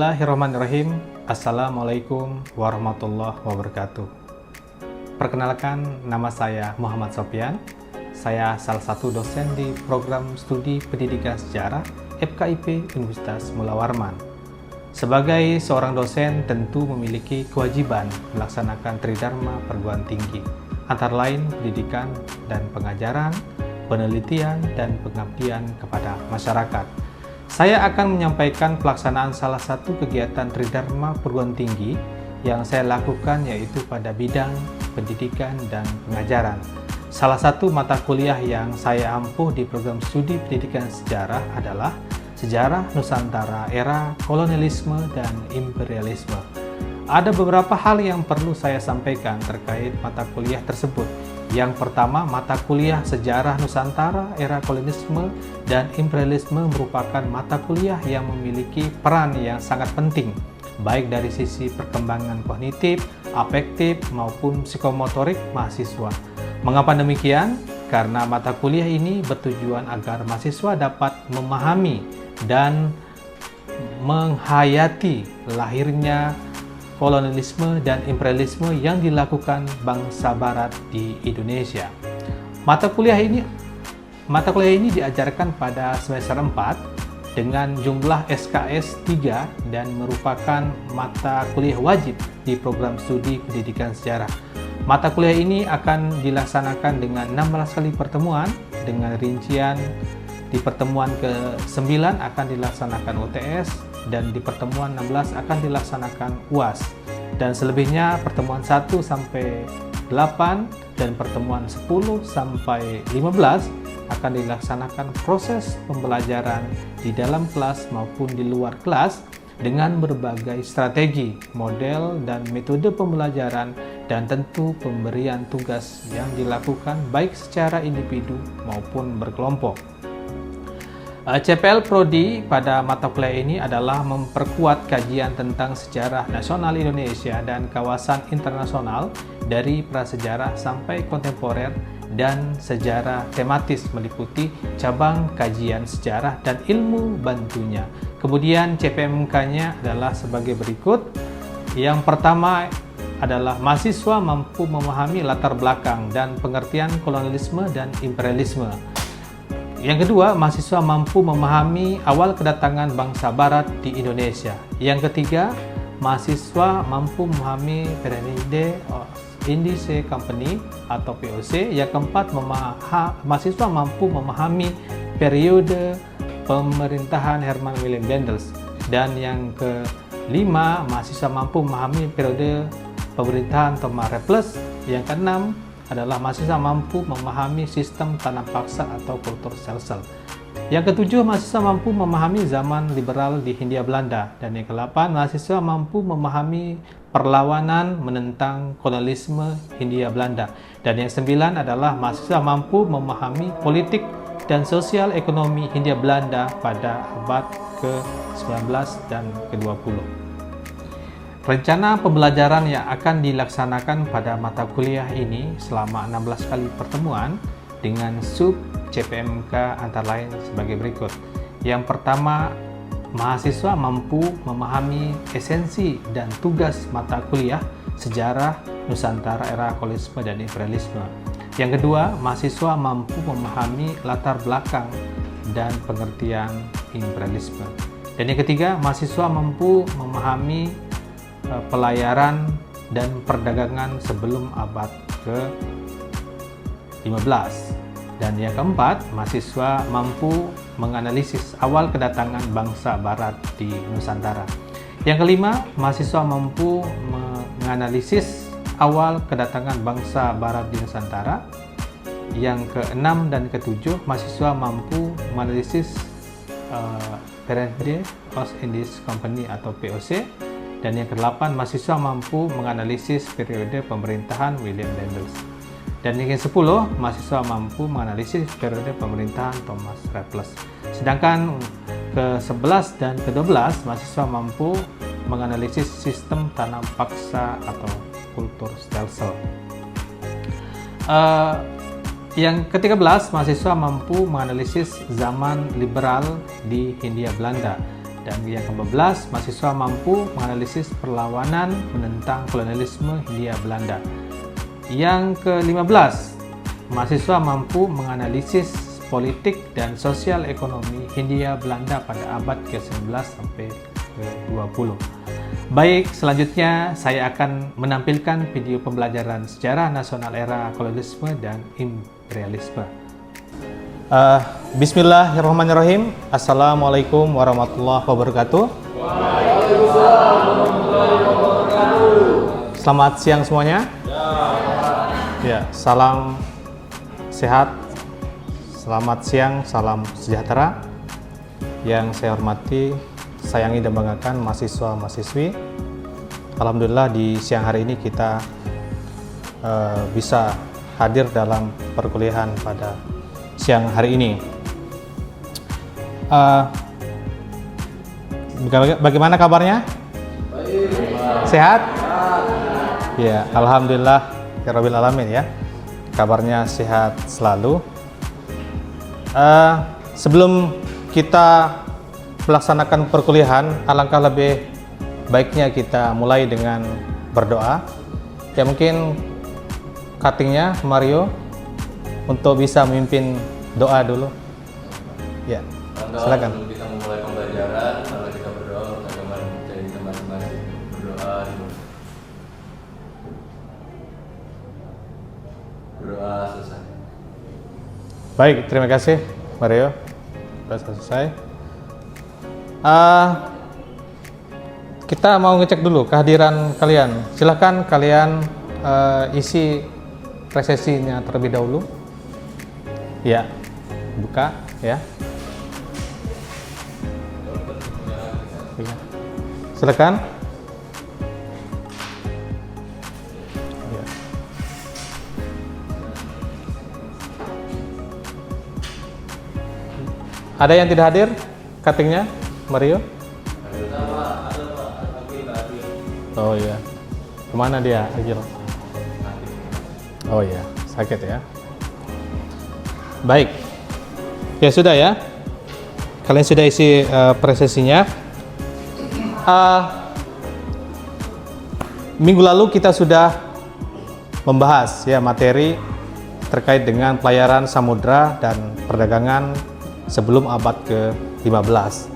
Bismillahirrahmanirrahim. Assalamualaikum warahmatullahi wabarakatuh. Perkenalkan, nama saya Muhammad Sofyan. Saya salah satu dosen di program studi pendidikan sejarah FKIP Universitas Mula Warman. Sebagai seorang dosen tentu memiliki kewajiban melaksanakan Tridharma perguruan tinggi, antara lain pendidikan dan pengajaran, penelitian dan pengabdian kepada masyarakat. Saya akan menyampaikan pelaksanaan salah satu kegiatan Tridharma perguruan tinggi yang saya lakukan, yaitu pada bidang pendidikan dan pengajaran. Salah satu mata kuliah yang saya ampuh di program studi pendidikan sejarah adalah Sejarah Nusantara Era Kolonialisme dan Imperialisme. Ada beberapa hal yang perlu saya sampaikan terkait mata kuliah tersebut. Yang pertama, mata kuliah Sejarah Nusantara Era Kolonialisme dan Imperialisme merupakan mata kuliah yang memiliki peran yang sangat penting, baik dari sisi perkembangan kognitif, afektif, maupun psikomotorik mahasiswa. Mengapa demikian? Karena mata kuliah ini bertujuan agar mahasiswa dapat memahami dan menghayati lahirnya kolonialisme dan imperialisme yang dilakukan bangsa barat di Indonesia. Mata kuliah ini diajarkan pada semester 4 dengan jumlah SKS 3 dan merupakan mata kuliah wajib di program studi pendidikan sejarah. Mata kuliah ini akan dilaksanakan dengan 16 kali pertemuan, dengan rincian di pertemuan ke-9 akan dilaksanakan UTS, dan di pertemuan 16 akan dilaksanakan UAS, dan selebihnya pertemuan 1 sampai 8 dan pertemuan 10 sampai 15 akan dilaksanakan proses pembelajaran di dalam kelas maupun di luar kelas dengan berbagai strategi, model, dan metode pembelajaran, dan tentu pemberian tugas yang dilakukan baik secara individu maupun berkelompok. CPL Prodi pada mata kuliah ini adalah memperkuat kajian tentang sejarah nasional Indonesia dan kawasan internasional dari prasejarah sampai kontemporer, dan sejarah tematis meliputi cabang kajian sejarah dan ilmu bantunya. Kemudian CPMK-nya adalah sebagai berikut. Yang pertama adalah mahasiswa mampu memahami latar belakang dan pengertian kolonialisme dan imperialisme. Yang kedua, mahasiswa mampu memahami awal kedatangan bangsa barat di Indonesia. Yang ketiga, mahasiswa mampu memahami Piramide Indice Company atau POC. Yang keempat, mahasiswa mampu memahami periode pemerintahan Herman Willem Daendels. Dan yang kelima, mahasiswa mampu memahami periode pemerintahan Thomas Raffles. Yang keenam adalah mahasiswa mampu memahami sistem tanam paksa atau kultur sel-sel. Yang ketujuh, mahasiswa mampu memahami zaman liberal di Hindia Belanda. Dan yang ke-8, mahasiswa mampu memahami perlawanan menentang kolonialisme Hindia Belanda. Dan yang ke-9 adalah mahasiswa mampu memahami politik dan sosial ekonomi Hindia Belanda pada abad ke-19 dan ke-20. Rencana pembelajaran yang akan dilaksanakan pada mata kuliah ini selama 16 kali pertemuan dengan sub CPMK antara lain sebagai berikut. Yang pertama, mahasiswa mampu memahami esensi dan tugas mata kuliah Sejarah Nusantara Era Kolonialisme dan Imperialisme. Yang kedua, mahasiswa mampu memahami latar belakang dan pengertian imperialisme. Dan yang ketiga, mahasiswa mampu memahami pelayaran dan perdagangan sebelum abad ke-15. Dan yang keempat, mahasiswa mampu menganalisis awal kedatangan bangsa barat di Nusantara. Yang kelima, mahasiswa mampu menganalisis awal kedatangan bangsa barat di Nusantara. Yang keenam dan ketujuh, mahasiswa mampu menganalisis Piramide Indice Company atau POC. Dan yang ke-8, mahasiswa mampu menganalisis periode pemerintahan William Daendels. Dan yang ke-10, mahasiswa mampu menganalisis periode pemerintahan Thomas Raffles. Sedangkan ke-11 dan ke-12, mahasiswa mampu menganalisis sistem tanam paksa atau kultur sel-sel. Yang ke-13, mahasiswa mampu menganalisis zaman liberal di Hindia Belanda. Dan yang ke-15, mahasiswa mampu menganalisis perlawanan menentang kolonialisme Hindia Belanda. Yang ke-15, mahasiswa mampu menganalisis politik dan sosial ekonomi Hindia Belanda pada abad ke-19 sampai ke-20. Baik, selanjutnya saya akan menampilkan video pembelajaran sejarah nasional era kolonialisme dan imperialisme. Bismillahirrahmanirrahim. Assalamualaikum warahmatullahi wabarakatuh. Selamat siang semuanya. Ya, salam sehat, selamat siang, salam sejahtera. Yang saya hormati, sayangi dan banggakan mahasiswa-mahasiswi. Alhamdulillah di siang hari ini kita bisa hadir dalam perkuliahan pada siang hari ini. Bagaimana kabarnya? Baik. Sehat? Ya, alhamdulillah ya rabbil alamin ya. Kabarnya sehat selalu. Sebelum kita melaksanakan perkuliahan, alangkah lebih baiknya kita mulai dengan berdoa. Ya, mungkin cuttingnya Mario untuk bisa memimpin doa dulu. Ya, silakan. Sebelum kita memulai pembelajaran, mari kita berdoa untuk agama dari masing-masing. Berdoa dulu. Berdoa selesai. Baik, terima kasih Mario. Sudah selesai. Kita mau ngecek dulu kehadiran kalian. Silahkan kalian isi resesinya terlebih dahulu. Ya, buka ya. Silakan. Ya. Ada yang tidak hadir? Cuttingnya, Mario? Oh iya. Kemana dia, Agil? Oh iya, sakit ya. Baik, ya sudah ya. Kalian sudah isi presesinya. Minggu lalu kita sudah membahas ya materi terkait dengan pelayaran samudra dan perdagangan sebelum abad ke-15.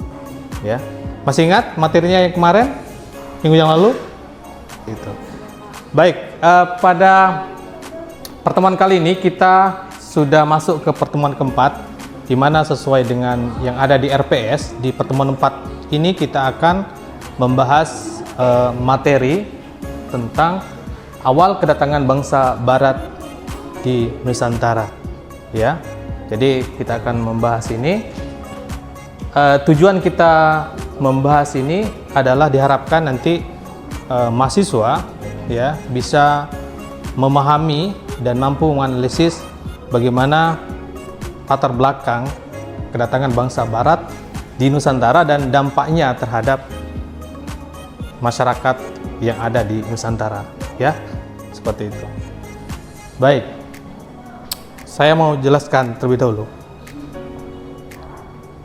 Ya, masih ingat materinya yang kemarin, minggu yang lalu? Itu. Baik, pada pertemuan kali ini kita sudah masuk ke pertemuan keempat, di mana sesuai dengan yang ada di RPS, di pertemuan 4 ini kita akan membahas materi tentang awal kedatangan bangsa Barat di Nusantara. Ya, jadi kita akan membahas ini. Tujuan kita membahas ini adalah diharapkan nanti mahasiswa ya bisa memahami dan mampu menganalisis bagaimana latar belakang kedatangan bangsa Barat di Nusantara dan dampaknya terhadap masyarakat yang ada di Nusantara, ya, seperti itu. Baik, saya mau jelaskan terlebih dahulu.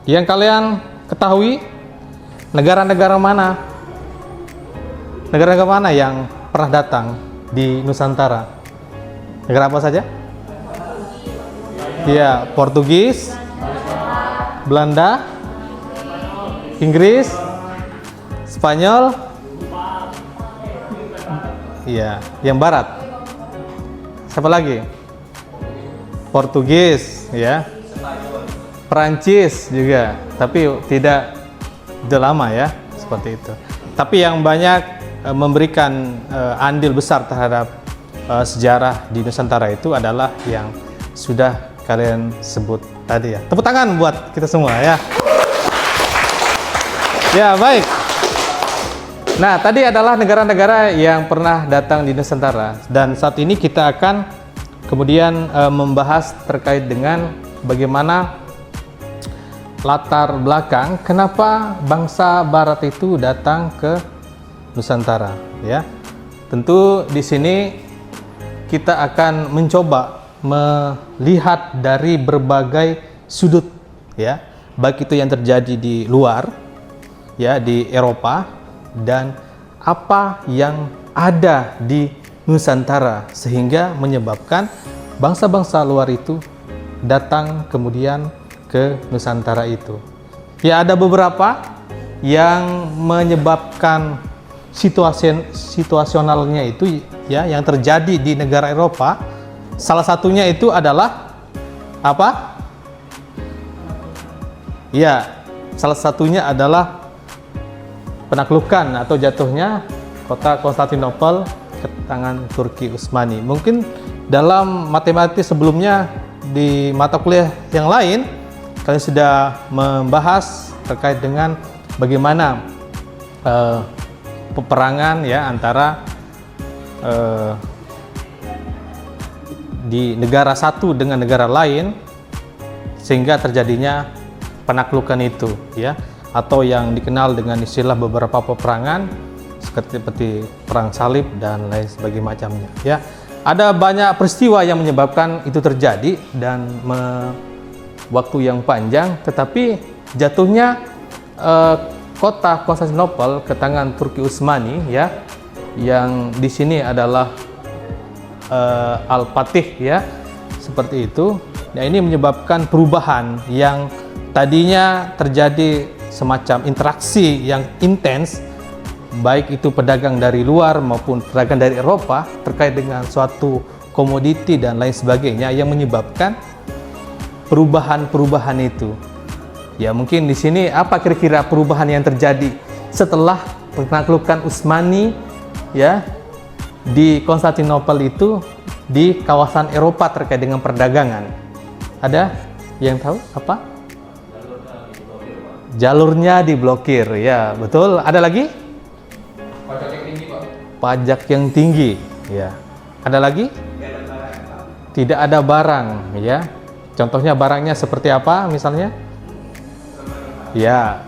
Yang kalian ketahui, negara-negara mana yang pernah datang di Nusantara? Negara apa saja? Ya, Portugis, Belanda, Inggris, Spanyol. Iya, yang Barat. Siapa lagi? Portugis, ya. Perancis juga, tapi tidak udah lama ya, seperti itu. Tapi yang banyak memberikan andil besar terhadap sejarah di Nusantara itu adalah yang sudah kalian sebut tadi ya. Tepuk tangan buat kita semua ya. Ya, baik. Nah, tadi adalah negara-negara yang pernah datang di Nusantara, dan saat ini kita akan kemudian membahas terkait dengan bagaimana latar belakang kenapa bangsa Barat itu datang ke Nusantara ya. Tentu di sini kita akan mencoba melihat dari berbagai sudut ya, baik itu yang terjadi di luar ya di Eropa dan apa yang ada di Nusantara sehingga menyebabkan bangsa-bangsa luar itu datang kemudian ke Nusantara itu. Ya, ada beberapa yang menyebabkan situasionalnya itu ya yang terjadi di negara Eropa. Salah satunya itu adalah apa? Ya, salah satunya adalah penaklukan atau jatuhnya kota Konstantinopel ke tangan Turki Utsmani. Mungkin dalam matematik sebelumnya di mata kuliah yang lain kalian sudah membahas terkait dengan bagaimana peperangan ya antara di negara satu dengan negara lain sehingga terjadinya penaklukan itu ya, atau yang dikenal dengan istilah beberapa peperangan seperti perang salib dan lain sebagainya macamnya ya. Ada banyak peristiwa yang menyebabkan itu terjadi dan waktu yang panjang, tetapi jatuhnya kota Konstantinopel ke tangan Turki Utsmani ya, yang di sini adalah Al-Fatih ya, seperti itu. Nah, ini menyebabkan perubahan yang tadinya terjadi semacam interaksi yang intens, baik itu pedagang dari luar maupun pedagang dari Eropa terkait dengan suatu komoditi dan lain sebagainya, yang menyebabkan perubahan-perubahan itu. Ya, mungkin di sini apa kira-kira perubahan yang terjadi setelah penaklukan Utsmani ya di Konstantinopel itu di kawasan Eropa terkait dengan perdagangan? Ada yang tahu apa? Jalurnya diblokir, ya betul. Ada lagi? Pajak yang tinggi, Pak. Pajak yang tinggi, ya. Ada lagi? Tidak ada barang, ya. Contohnya barangnya seperti apa misalnya? Ya,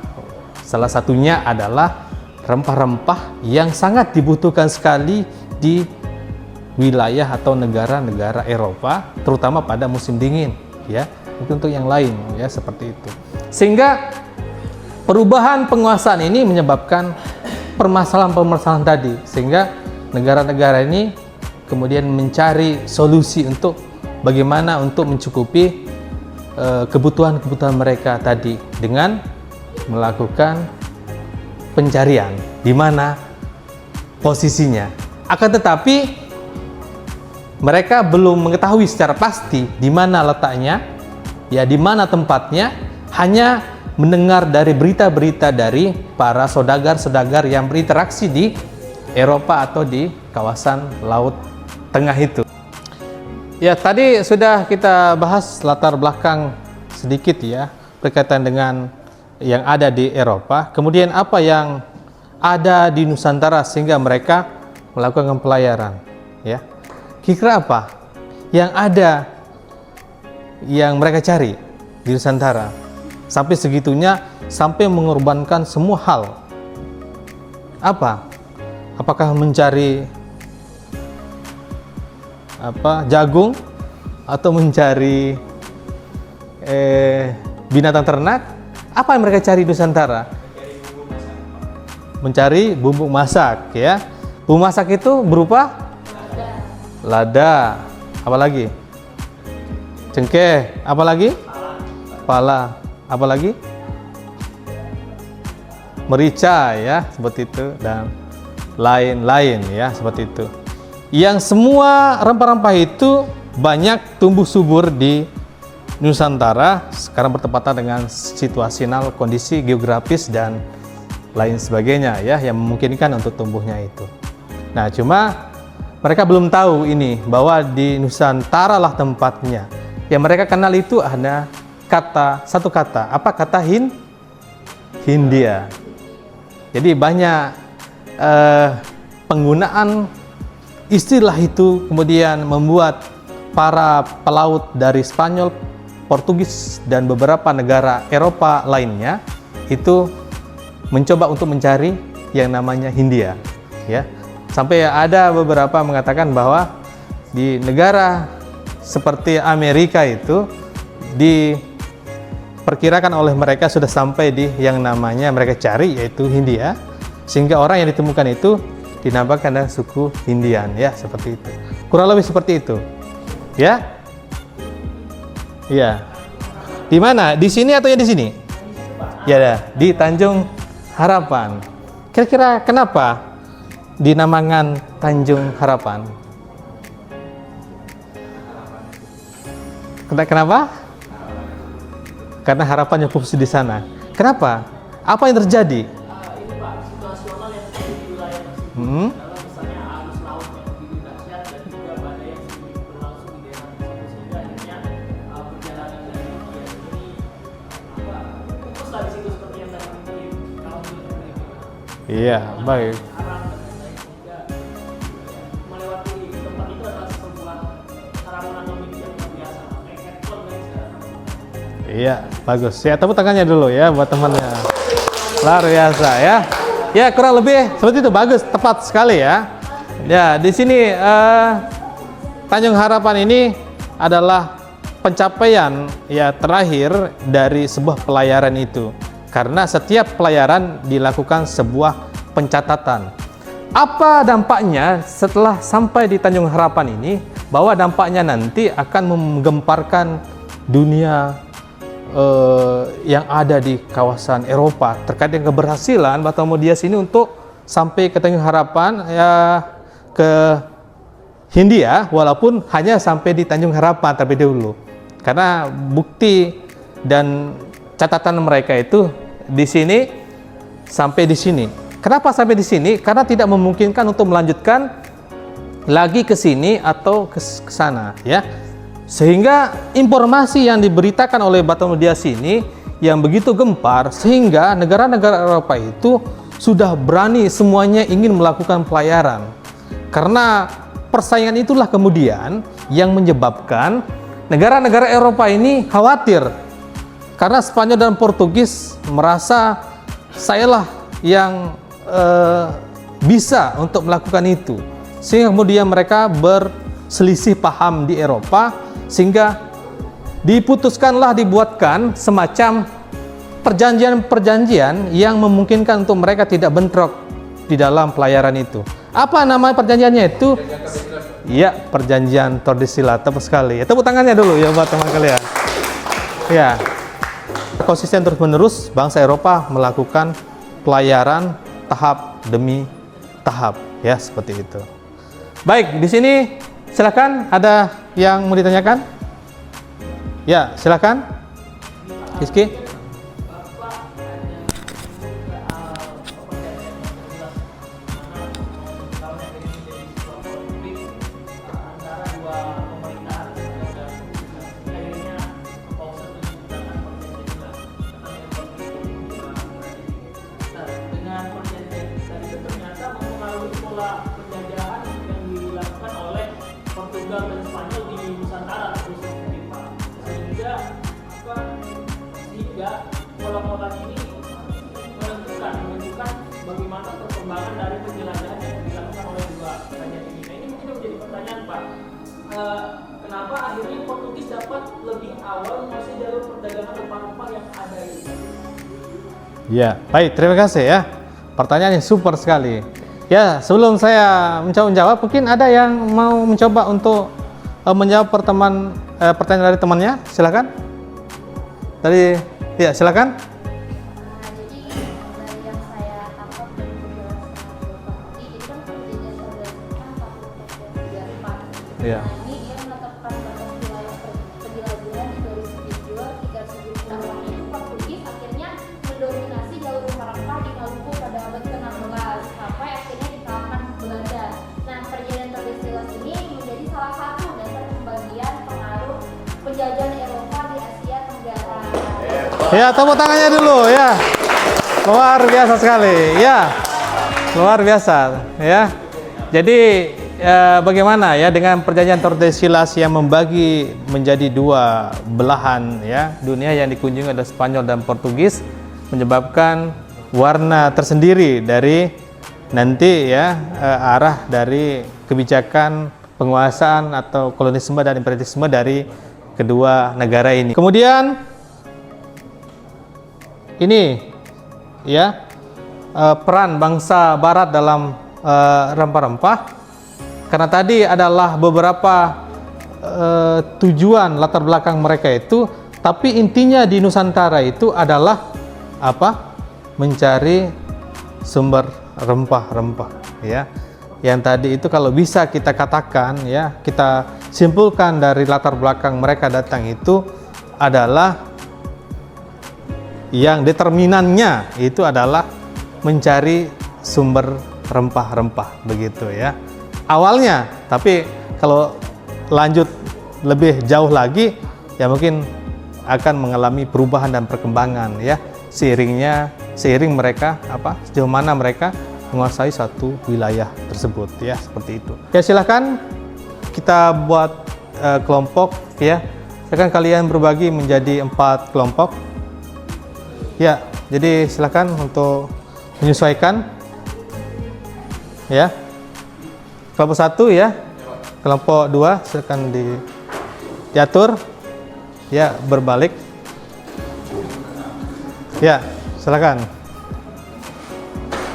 salah satunya adalah rempah-rempah yang sangat dibutuhkan sekali di wilayah atau negara-negara Eropa, terutama pada musim dingin, ya. Untuk yang lain, ya seperti itu. Sehingga perubahan penguasaan ini menyebabkan permasalahan-permasalahan tadi, sehingga negara-negara ini kemudian mencari solusi untuk bagaimana untuk mencukupi kebutuhan-kebutuhan mereka tadi dengan melakukan pencarian di mana posisinya. Akan tetapi mereka belum mengetahui secara pasti di mana letaknya, ya di mana tempatnya, hanya mendengar dari berita-berita dari para saudagar-saudagar yang berinteraksi di Eropa atau di kawasan Laut Tengah itu. Ya, tadi sudah kita bahas latar belakang sedikit ya berkaitan dengan yang ada di Eropa. Kemudian apa yang ada di Nusantara sehingga mereka melakukan pelayaran, ya. Kira-kira apa yang ada yang mereka cari di Nusantara sampai segitunya, sampai mengorbankan semua hal? Apa? Apakah mencari jagung atau mencari binatang ternak? Apa yang mereka cari di Nusantara? Mencari bumbu masak, ya. Bumbu masak itu berupa lada, apa lagi? Cengkeh, apa lagi? Pala, apa lagi? Merica, ya, seperti itu, dan lain-lain, ya, seperti itu. Yang semua rempah-rempah itu banyak tumbuh subur di Nusantara, sekarang bertepatan dengan situasional kondisi geografis dan lain sebagainya, ya, yang memungkinkan untuk tumbuhnya itu. Nah, cuma mereka belum tahu ini bahwa di Nusantara lah tempatnya. Yang mereka kenal itu ada satu kata, apa kata Hindia. Jadi banyak penggunaan istilah itu kemudian membuat para pelaut dari Spanyol, Portugis dan beberapa negara Eropa lainnya itu mencoba untuk mencari yang namanya Hindia, ya. Sampai ada beberapa mengatakan bahwa di negara seperti Amerika itu, di diperkirakan oleh mereka sudah sampai di yang namanya mereka cari, yaitu Hindia, sehingga orang yang ditemukan itu dinamakan dengan suku Hindian, ya, seperti itu. Kurang lebih seperti itu. Ya. Iya. Di mana? Di sini atau ya di sini? Ya, di Tanjung Harapan. Kira-kira kenapa dinamakan Tanjung Harapan? Kenapa? Karena harapannya posisi di sana. Kenapa? Apa yang terjadi? Ini Pak, situasional yang terjadi di wilayah tersebut. Kalau misalnya arus laut yang begitu dahsyat dan juga badai yang begitu berlangsung di daerah tersebut, sehingga akhirnya perjalanan dari India ini fokuslah di situ seperti yang tadi kamu bilang. Iya, baik. Arang dan lain-lain, sehingga melewati tempat itu adalah sebuah harapan atau mimpi yang luar biasa. Kayak headphone dan segala macam. Iya, bagus. Ya, tepuk tangannya dulu ya buat temannya. Luar biasa ya. Ya, kurang lebih seperti itu, bagus, tepat sekali ya. Ya, di sini Tanjung Harapan ini adalah pencapaian ya terakhir dari sebuah pelayaran itu. Karena setiap pelayaran dilakukan sebuah pencatatan. Apa dampaknya setelah sampai di Tanjung Harapan ini? Bahwa dampaknya nanti akan menggemparkan dunia yang ada di kawasan Eropa terkait dengan keberhasilan Bartholomew-Dias ini untuk sampai ke Tanjung Harapan, ya, ke Hindia, walaupun hanya sampai di Tanjung Harapan terlebih dahulu, karena bukti dan catatan mereka itu di sini sampai di sini. Kenapa sampai di sini? Karena tidak memungkinkan untuk melanjutkan lagi ke sini atau ke sana, ya. Sehingga informasi yang diberitakan oleh Bartholomew-Dias ini yang begitu gempar, sehingga negara-negara Eropa itu sudah berani semuanya ingin melakukan pelayaran. Karena persaingan itulah kemudian yang menyebabkan negara-negara Eropa ini khawatir. Karena Spanyol dan Portugis merasa sayalah yang bisa untuk melakukan itu. Sehingga kemudian mereka berselisih paham di Eropa, sehingga dibuatkan semacam perjanjian-perjanjian yang memungkinkan untuk mereka tidak bentrok di dalam pelayaran itu. Apa nama perjanjiannya itu? Ya, perjanjian Tordesillas. Tepat sekali. Ya, tepuk tangannya dulu ya buat teman kalian. Ya, konsisten terus-menerus bangsa Eropa melakukan pelayaran tahap demi tahap, ya, seperti itu. Baik, di sini silakan, ada yang mau ditanyakan? Ya, silakan. Rizky. Penjajahan yang dilakukan oleh Portugal dan Spanyol di Nusantara khususnya, Pak. Sehingga pola-pola ini menentukan bagaimana perkembangan dari penjelajahan yang dilakukan oleh dua kerajaan ini. Nah, ini mungkin menjadi pertanyaan, Pak. Kenapa akhirnya Portugis dapat lebih awal menguasai jalur perdagangan rempah-rempah yang ada ini? Ya, baik, terima kasih ya. Pertanyaan yang super sekali. Ya, sebelum saya menjawab, mungkin ada yang mau mencoba untuk menjawab pertanyaan dari temannya. Silakan. Ya, silakan. Jadi dari yang saya tangkap dan juga itu kan perjanjian Tordesillas 1434. Ya. Nah, ini dia menetapkan batas wilayah penjelajahan di garis tujuan 3008 ini Portugis akhirnya mendominasi jalur rempah-rempah di Maluku pada abad ke-16 sampai akhirnya dikalahkan Belanda. Nah, perjanjian Tordesillas ini menjadi salah satu dasar pembagian pengaruh penjajahan Eropa di Asia Tenggara. Ya, tepuk tangannya dulu ya. Luar biasa sekali. Ya. Luar biasa ya. Jadi bagaimana ya dengan perjanjian Tordesillas yang membagi menjadi dua belahan ya dunia yang dikunjungi oleh Spanyol dan Portugis, menyebabkan warna tersendiri dari nanti ya arah dari kebijakan penguasaan atau kolonialisme dan imperialisme dari kedua negara ini. Kemudian ini ya peran bangsa Barat dalam rempah-rempah. Karena tadi adalah beberapa tujuan latar belakang mereka itu, tapi intinya di Nusantara itu adalah apa? Mencari sumber rempah-rempah ya. Yang tadi itu kalau bisa kita katakan ya, kita simpulkan dari latar belakang mereka datang itu adalah yang determinannya itu adalah mencari sumber rempah-rempah begitu ya. Awalnya, tapi kalau lanjut lebih jauh lagi ya mungkin akan mengalami perubahan dan perkembangan ya, seiring mereka sejauh mana mereka menguasai satu wilayah tersebut ya, seperti itu. Ya silahkan kita buat kelompok ya. Silakan kalian berbagi menjadi 4 kelompok. Ya, jadi silahkan untuk menyesuaikan ya. Kelompok 1 ya, kelompok 2 silakan diatur ya, berbalik ya, silakan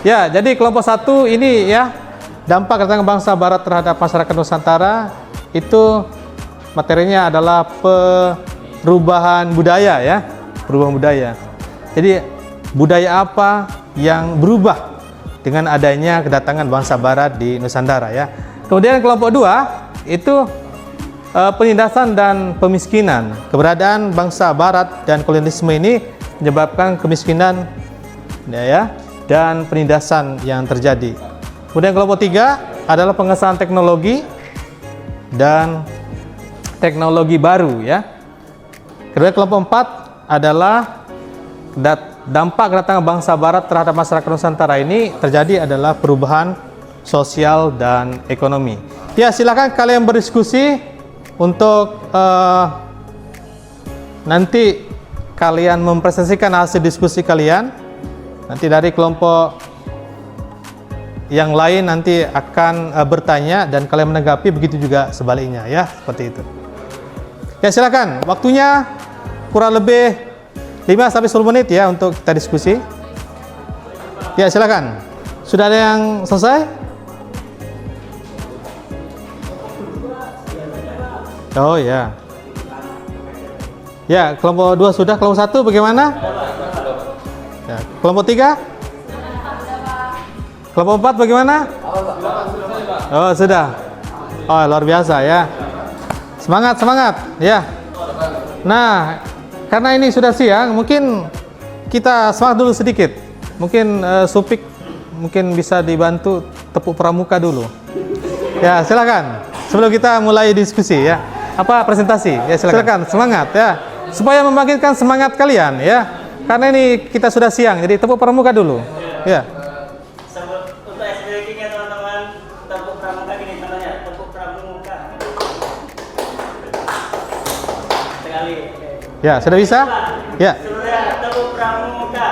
ya. Jadi kelompok 1 ini ya, dampak kedatangan bangsa Barat terhadap masyarakat Nusantara itu materinya adalah perubahan budaya ya, perubahan budaya. Jadi budaya apa yang berubah dengan adanya kedatangan bangsa Barat di Nusantara ya. Kemudian kelompok 2 itu penindasan dan pemiskinan. Keberadaan bangsa Barat dan kolonialisme ini menyebabkan kemiskinan ya, dan penindasan yang terjadi. Kemudian kelompok 3 adalah pengesahan teknologi dan teknologi baru ya. Kemudian kelompok 4 adalah dampak kedatangan bangsa Barat terhadap masyarakat Nusantara ini terjadi adalah perubahan sosial dan ekonomi. Ya, silakan kalian berdiskusi untuk nanti kalian mempresentasikan hasil diskusi kalian. Nanti dari kelompok yang lain nanti akan bertanya dan kalian menanggapi, begitu juga sebaliknya ya, seperti itu. Ya, silakan. Waktunya kurang lebih 5-10 menit ya untuk kita diskusi. Ya, silakan. Sudah ada yang selesai? Oh ya. Ya, kelompok 2 sudah, kelompok 1 bagaimana? Ya, kelompok 3? Kelompok 4 bagaimana? Oh, sudah. Oh, luar biasa ya. Semangat, semangat ya. Nah, karena ini sudah siang, mungkin kita semangat dulu sedikit. Mungkin Supik mungkin bisa dibantu tepuk pramuka dulu. Ya, silakan. Sebelum kita mulai diskusi ya. Presentasi? Ya, silakan. Semangat ya. Supaya membangkitkan semangat kalian ya. Karena ini kita sudah siang, jadi tepuk pramuka dulu. Ya. Untuk SBK-nya teman-teman, tepuk pramuka gini tangannya, tepuk pramuka. Sekali. Ya, sudah bisa? Ya. Sudah, tepuk pramuka.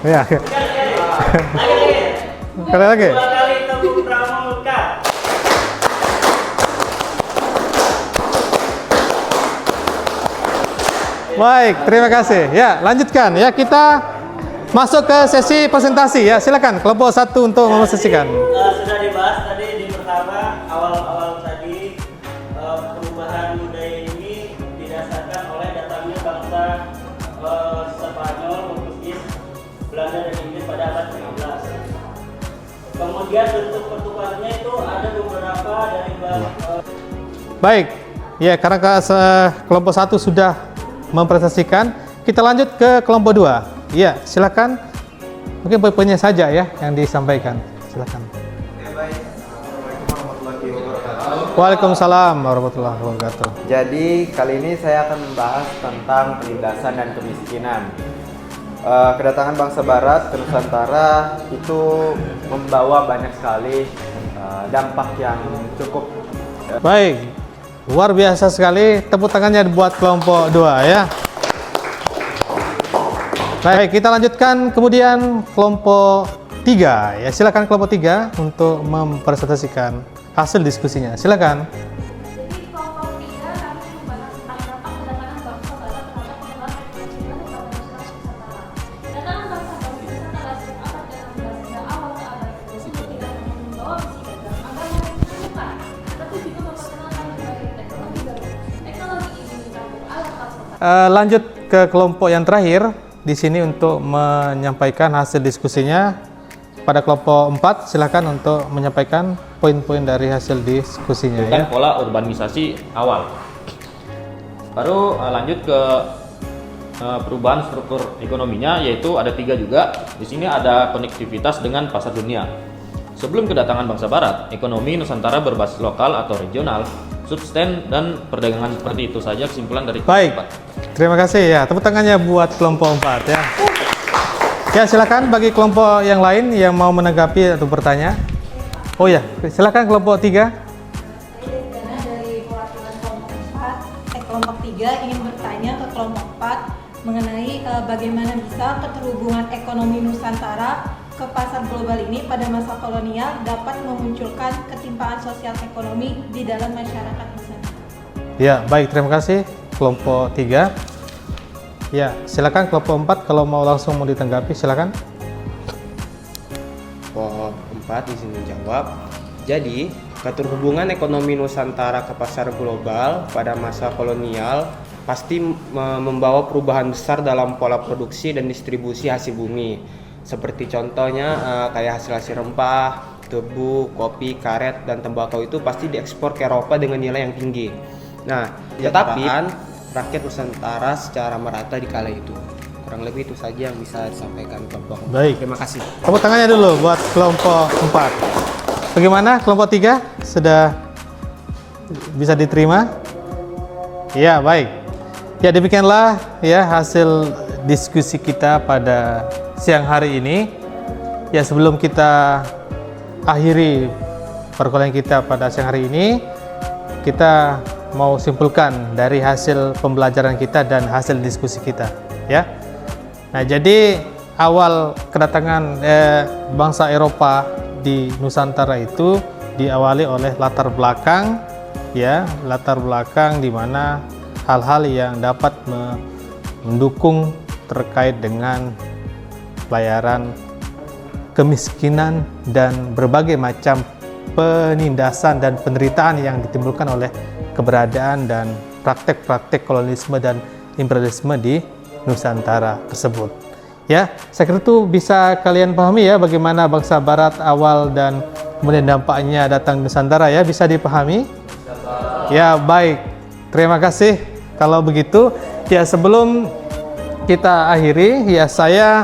Ya. Sekali lagi. Sekali lagi. 2 kali tepuk pramuka. Baik, terima kasih. Ya, lanjutkan ya, kita masuk ke sesi presentasi ya. Silakan kelompok 1 untuk mempresentasikan. Sudah dibahas tadi di pertama awal-awal tadi, perubahan budaya ini didasarkan oleh datangnya bangsa Spanyol, Portugis, Belanda dan Inggris pada abad ke-15. Kemudian bentuk pertukarannya itu ada beberapa dari Baik. Ya, karena kelompok 1 sudah mempresentasikan, kita lanjut ke kelompok 2. Ya, silakan. Mungkin poin-poinnya saja ya yang disampaikan. Silakan. Waalaikumsalam warahmatullahi wabarakatuh. Jadi kali ini saya akan membahas tentang penindasan dan kemiskinan. Kedatangan bangsa Barat ke Nusantara itu membawa banyak sekali dampak yang cukup. Baik, luar biasa sekali. Tepuk tangannya buat kelompok 2 ya. Baik, kita lanjutkan kemudian kelompok 3 ya. Silakan kelompok 3 untuk mempresentasikan hasil diskusinya. Silakan. Jadi kelompok 3 kami membahas tentang dampak kedatangan bangsa Barat lanjut ke kelompok yang terakhir di sini untuk menyampaikan hasil diskusinya. Pada kelompok 4 silakan untuk menyampaikan poin-poin dari hasil diskusinya ya. Pola urbanisasi awal. Baru lanjut ke perubahan struktur ekonominya, yaitu ada 3 juga. Di sini ada konektivitas dengan pasar dunia. Sebelum kedatangan bangsa Barat, ekonomi Nusantara berbasis lokal atau regional, subsisten dan perdagangan. Seperti itu saja kesimpulan dari Baik, terima kasih ya. Tepuk tangannya buat kelompok 4 ya. Ya, silakan bagi kelompok yang lain yang mau menanggapi atau bertanya. Oh ya, silakan kelompok 3. Karena dari perwakilan kelompok 3 ingin bertanya ke kelompok 4 mengenai bagaimana bisa keterhubungan ekonomi Nusantara ke pasar global ini pada masa kolonial dapat memunculkan ketimpangan sosial ekonomi di dalam masyarakat Nusantara. Ya, baik, terima kasih kelompok 3. Ya, silakan kelompok 4 kalau mau langsung mau ditanggapi silakan. Kelompok 4 izin menjawab. Jadi, keterhubungan ekonomi Nusantara ke pasar global pada masa kolonial pasti membawa perubahan besar dalam pola produksi dan distribusi hasil bumi. Seperti contohnya kayak hasil-hasil rempah, tebu, kopi, karet, dan tembakau itu pasti diekspor ke Eropa dengan nilai yang tinggi. Nah, tetapi rakyat Nusantara secara merata di kala itu. Kurang lebih itu saja yang bisa disampaikan kelompok. Baik. Terima kasih. Tepuk tangannya dulu buat kelompok 4. Bagaimana kelompok 3? Sudah bisa diterima? Ya, baik. Ya, demikianlah ya hasil diskusi kita pada siang hari ini. Ya, sebelum kita akhiri perkuliahan kita pada siang hari ini, kita mau simpulkan dari hasil pembelajaran kita dan hasil diskusi kita ya. Nah, jadi awal kedatangan bangsa Eropa di Nusantara itu diawali oleh latar belakang di mana hal-hal yang dapat mendukung terkait dengan pelayaran kemiskinan dan berbagai macam penindasan dan penderitaan yang ditimbulkan oleh keberadaan dan praktek-praktek kolonialisme dan imperialisme di Nusantara tersebut. Ya, saya kira itu bisa kalian pahami ya bagaimana bangsa Barat awal dan kemudian dampaknya datang di Nusantara ya, bisa dipahami? Ya, baik. Terima kasih. Kalau begitu, ya sebelum kita akhiri, ya saya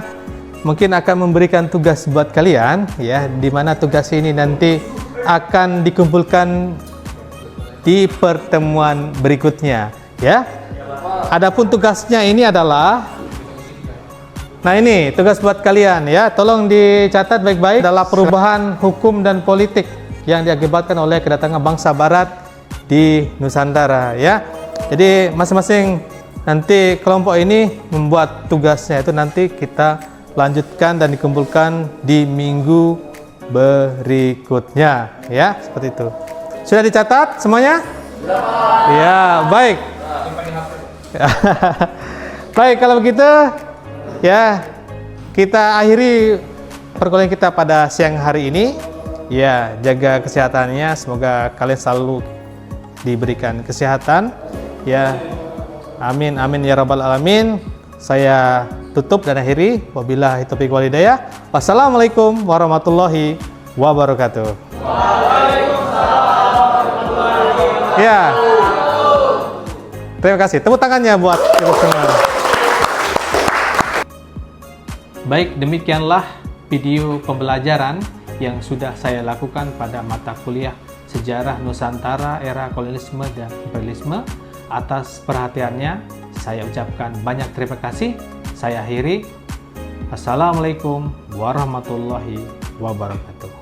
mungkin akan memberikan tugas buat kalian ya, di mana tugas ini nanti akan dikumpulkan di pertemuan berikutnya ya. Adapun tugasnya ini adalah, nah ini tugas buat kalian ya, tolong dicatat baik-baik, adalah perubahan hukum dan politik yang diakibatkan oleh kedatangan bangsa Barat di Nusantara ya. Jadi masing-masing nanti kelompok ini membuat tugasnya, itu nanti kita lanjutkan dan dikumpulkan di minggu berikutnya ya, seperti itu. Sudah dicatat semuanya? Ya, baik. Baik, kalau begitu ya kita akhiri perkuliahan kita pada siang hari ini. Ya, jaga kesehatannya, semoga kalian selalu diberikan kesehatan. Ya, amin amin ya rabbal alamin. Saya tutup dan akhiri. Wabillahi taufiq wal hidayah. Wassalamualaikum warahmatullahi wabarakatuh. Ya, terima kasih. Tepuk tangannya buat kita semua. Baik, demikianlah video pembelajaran yang sudah saya lakukan pada mata kuliah Sejarah Nusantara Era Kolonialisme dan Imperialisme. Atas perhatiannya, saya ucapkan banyak terima kasih. Saya akhiri. Assalamualaikum warahmatullahi wabarakatuh.